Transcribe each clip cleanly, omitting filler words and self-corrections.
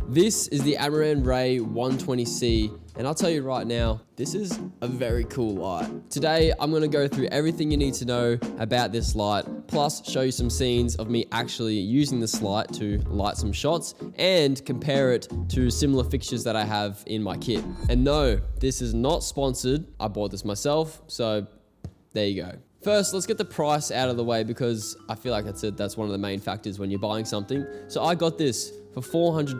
This is the Amaran Ray 120C, and I'll tell you right now, this is a very cool light. Today, I'm gonna go through everything you need to know about this light, plus show you some scenes of me actually using this light to light some shots and compare it to similar fixtures that I have in my kit. And no, this is not sponsored. I bought this myself, so there you go. First, let's get the price out of the way because I feel like that's one of the main factors when you're buying something. So I got this for $400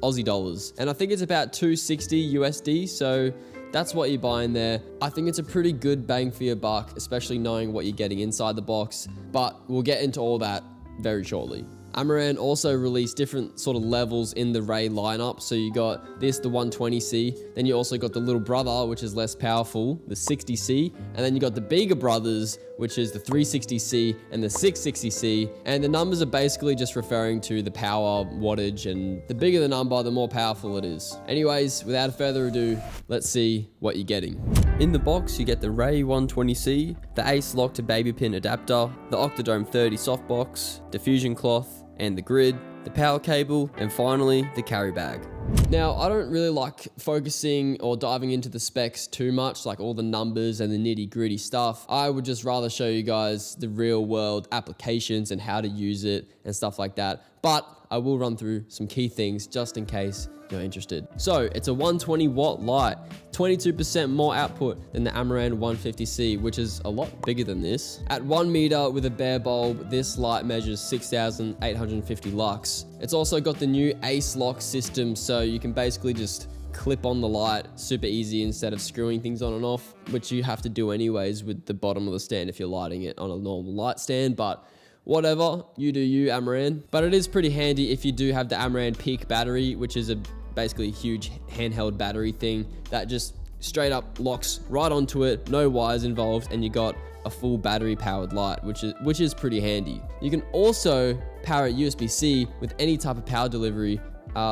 Aussie dollars, and I think it's about $260 USD, so that's what you're buying there. I think it's a pretty good bang for your buck, especially knowing what you're getting inside the box, but we'll get into all that very shortly. Amaran also released different sort of levels in the Ray lineup. So you got this, the 120C, then you also got the little brother, which is less powerful, the 60C, and then you got the bigger brothers, which is the 360C and the 660C, and the numbers are basically just referring to the power wattage, and the bigger the number, the more powerful it is. Anyways, without further ado, let's see what you're getting. In the box, you get the Ray 120C, the Ace lock to baby pin adapter, the Octodome 30 softbox, diffusion cloth, and the grid, the power cable, and finally, the carry bag. Now, I don't really like focusing or diving into the specs too much, like all the numbers and the nitty gritty stuff. I would just rather show you guys the real world applications and how to use it and stuff like that. But I will run through some key things just in case you're interested. So it's a 120 watt light, 22% more output than the Amaran 150C, which is a lot bigger than this. At 1 meter with a bare bulb, this light measures 6,850 lux. It's also got the new Ace lock system, so you can basically just clip on the light super easy instead of screwing things on and off, which you have to do anyways with the bottom of the stand if you're lighting it on a normal light stand, but whatever, you do you, Amaran. But it is pretty handy if you do have the Amaran Peak battery, which is basically a huge handheld battery thing that just straight up locks right onto it, no wires involved, and you got a full battery powered light, which is pretty handy. You can also power it USB-C with any type of power delivery.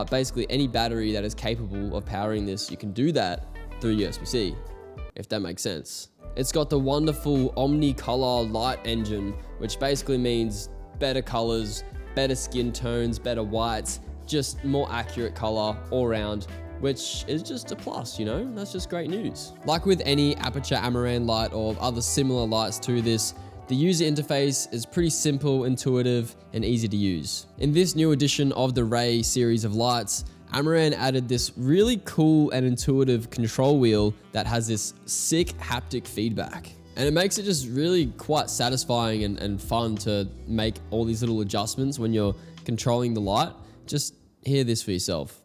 Basically any battery that is capable of powering this, you can do that through USB-C, if that makes sense. It's got the wonderful omni-color light engine, which basically means better colors, better skin tones, better whites, just more accurate color all around, which is just a plus, you know? That's just great news. Like with any Aputure Amaran light or other similar lights to this, the user interface is pretty simple, intuitive, and easy to use. In this new edition of the Ray series of lights, Amaran added this really cool and intuitive control wheel that has this sick haptic feedback. And it makes it just really quite satisfying and fun to make all these little adjustments when you're controlling the light. Just hear this for yourself.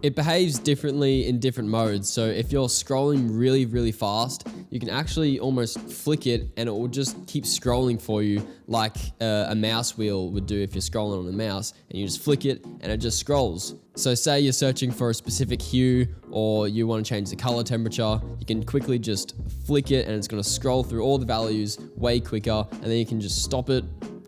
It behaves differently in different modes. So if you're scrolling really, really fast, you can actually almost flick it and it will just keep scrolling for you like a mouse wheel would do if you're scrolling on a mouse, and you just flick it and it just scrolls. So say you're searching for a specific hue or you want to change the color temperature, you can quickly just flick it and it's going to scroll through all the values way quicker, and then you can just stop it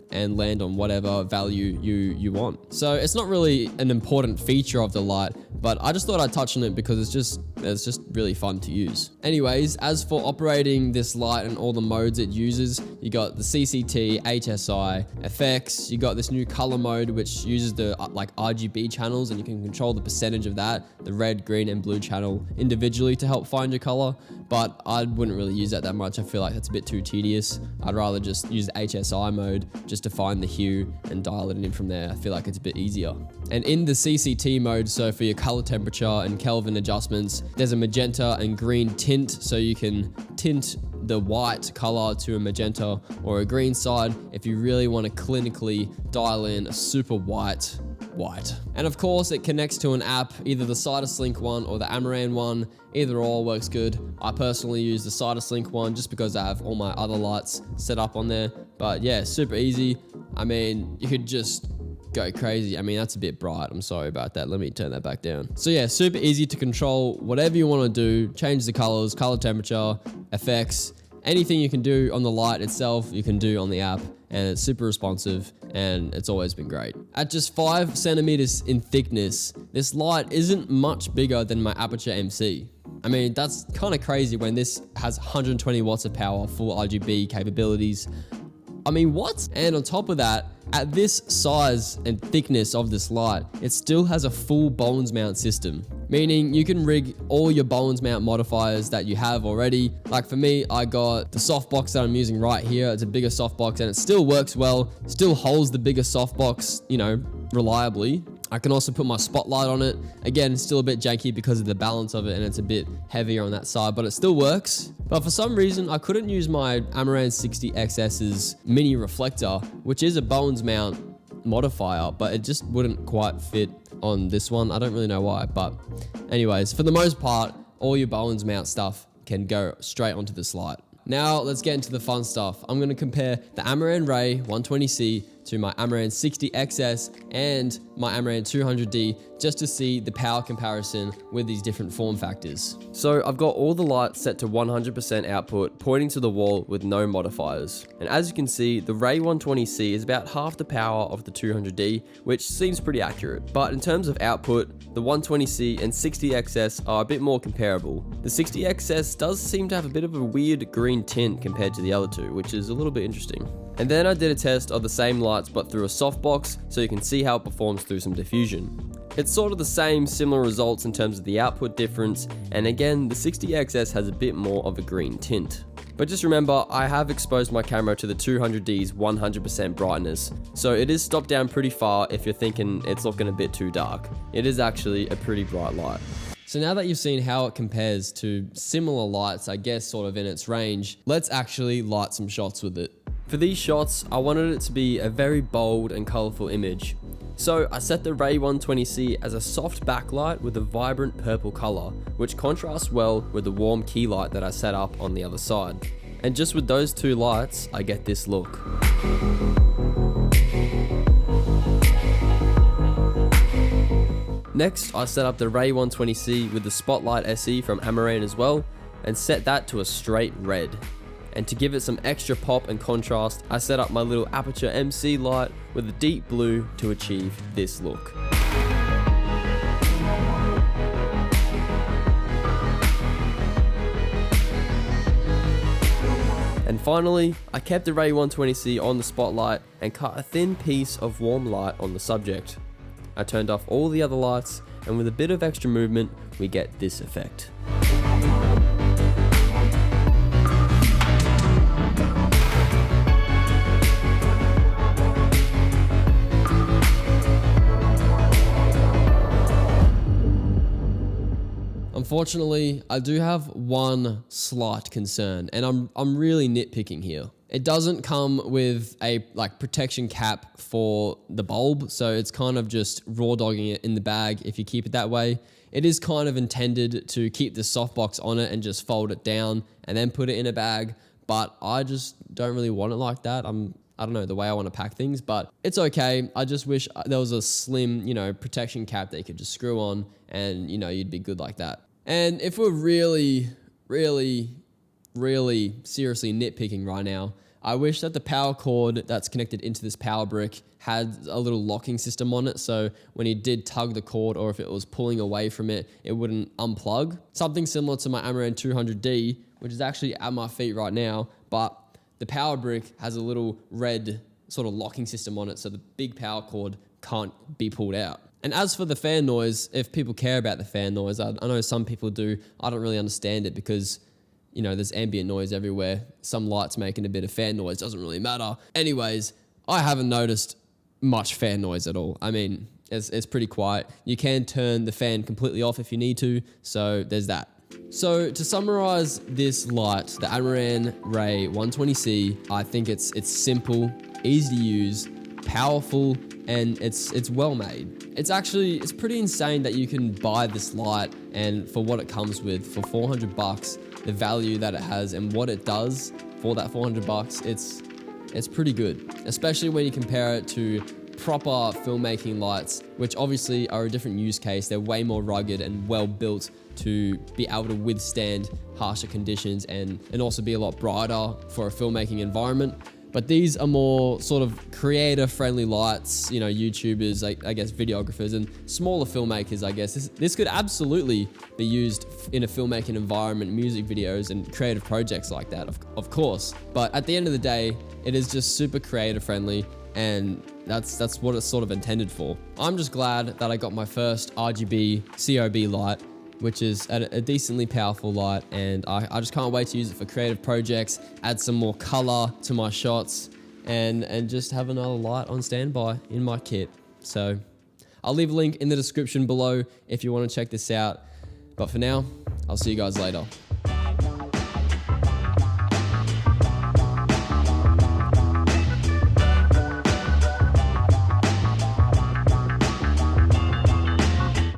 and land on whatever value you want. So it's not really an important feature of the light, but I just thought I'd touch on it because it's just really fun to use. Anyways, as for operating this light and all the modes it uses, you got the CCT, HSI, effects, you got this new color mode which uses the like RGB channels, and you can control the percentage of that, the red, green, and blue channel individually to help find your color, but I wouldn't really use that much. I feel like that's a bit too tedious. I'd rather just use the HSI mode just to find the hue and dial it in from there. I feel like it's a bit easier. And in the CCT mode, so for your color temperature and Kelvin adjustments, there's a magenta and green tint, so you can tint the white color to a magenta or a green side if you really want to clinically dial in a super white. And of course, it connects to an app, either the CytoSlink one or the Amaran one. Either or works good. I personally use the CytoSlink one just because I have all my other lights set up on there. But yeah, super easy. I mean, you could just go crazy. I mean, that's a bit bright. I'm sorry about that. Let me turn that back down. So yeah, super easy to control whatever you want to do. Change the colors, color temperature, effects. Anything you can do on the light itself, you can do on the app, and it's super responsive, and it's always been great. At just 5 centimeters in thickness, this light isn't much bigger than my Aputure MC. I mean, that's kind of crazy when this has 120 watts of power, full RGB capabilities. I mean, what? And on top of that, at this size and thickness of this light, it still has a full Bones mount system, meaning you can rig all your Bones mount modifiers that you have already. Like for me, I got the softbox that I'm using right here. It's a bigger softbox and it still works well, still holds the bigger softbox, you know, reliably. I can also put my spotlight on it. Again, it's still a bit janky because of the balance of it and it's a bit heavier on that side, but it still works. But for some reason, I couldn't use my Amaran 60XS's mini reflector, which is a Bones mount modifier, but it just wouldn't quite fit on this one. I don't really know why, but anyways, for the most part, all your Bones mount stuff can go straight onto this light. Now let's get into the fun stuff. I'm going to compare the Amaran Ray 120C to my Amaran 60XS and my Amaran 200D just to see the power comparison with these different form factors. So I've got all the lights set to 100% output pointing to the wall with no modifiers. And as you can see, the Ray 120C is about half the power of the 200D, which seems pretty accurate. But in terms of output, the 120C and 60XS are a bit more comparable. The 60XS does seem to have a bit of a weird green tint compared to the other two, which is a little bit interesting. And then I did a test of the same lights but through a softbox so you can see how it performs through some diffusion. It's sort of the same, similar results in terms of the output difference, and again, the 60XS has a bit more of a green tint. But just remember, I have exposed my camera to the 200D's 100% brightness, so it is stopped down pretty far if you're thinking it's looking a bit too dark. It is actually a pretty bright light. So now that you've seen how it compares to similar lights, I guess sort of in its range, let's actually light some shots with it. For these shots, I wanted it to be a very bold and colorful image. So I set the Ray 120C as a soft backlight with a vibrant purple color, which contrasts well with the warm key light that I set up on the other side. And just with those two lights, I get this look. Next, I set up the Ray 120C with the Spotlight SE from Amaran as well, and set that to a straight red. And to give it some extra pop and contrast, I set up my little Aperture MC light with a deep blue to achieve this look. And finally, I kept the Ray 120C on the spotlight and cut a thin piece of warm light on the subject. I turned off all the other lights, and with a bit of extra movement, we get this effect. Unfortunately, I do have one slight concern, and I'm really nitpicking here. It doesn't come with a protection cap for the bulb, so it's kind of just raw dogging it in the bag if you keep it that way. It is kind of intended to keep the softbox on it and just fold it down and then put it in a bag, but I just don't really want it like that. I don't know the way I want to pack things, but it's okay. I just wish there was a slim, protection cap that you could just screw on and, you'd be good like that. And if we're really seriously nitpicking right now, I wish that the power cord that's connected into this power brick had a little locking system on it, so when you did tug the cord or if it was pulling away from it, it wouldn't unplug. Something similar to my Amaran 200D, which is actually at my feet right now, but the power brick has a little red sort of locking system on it, so the big power cord can't be pulled out. And as for the fan noise, if people care about the fan noise, I know some people do. I don't really understand it because, there's ambient noise everywhere. Some lights making a bit of fan noise, doesn't really matter. Anyways, I haven't noticed much fan noise at all. I mean, it's pretty quiet. You can turn the fan completely off if you need to, so there's that. So to summarize this light, the Amaran Ray 120C, I think it's simple, easy to use, powerful, and it's well made. It's pretty insane that you can buy this light, and for what it comes with, for $400, the value that it has and what it does for that $400, it's pretty good, especially when you compare it to proper filmmaking lights, which obviously are a different use case. They're way more rugged and well built to be able to withstand harsher conditions and also be a lot brighter for a filmmaking environment. But these are more sort of creator-friendly lights, you know, YouTubers, I guess videographers, and smaller filmmakers, I guess. This could absolutely be used in a filmmaking environment, music videos, and creative projects like that, of course. But at the end of the day, it is just super creator-friendly, and that's what it's sort of intended for. I'm just glad that I got my first RGB COB light, which is a decently powerful light, and I just can't wait to use it for creative projects, add some more color to my shots, and just have another light on standby in my kit. So I'll leave a link in the description below if you want to check this out. But for now, I'll see you guys later.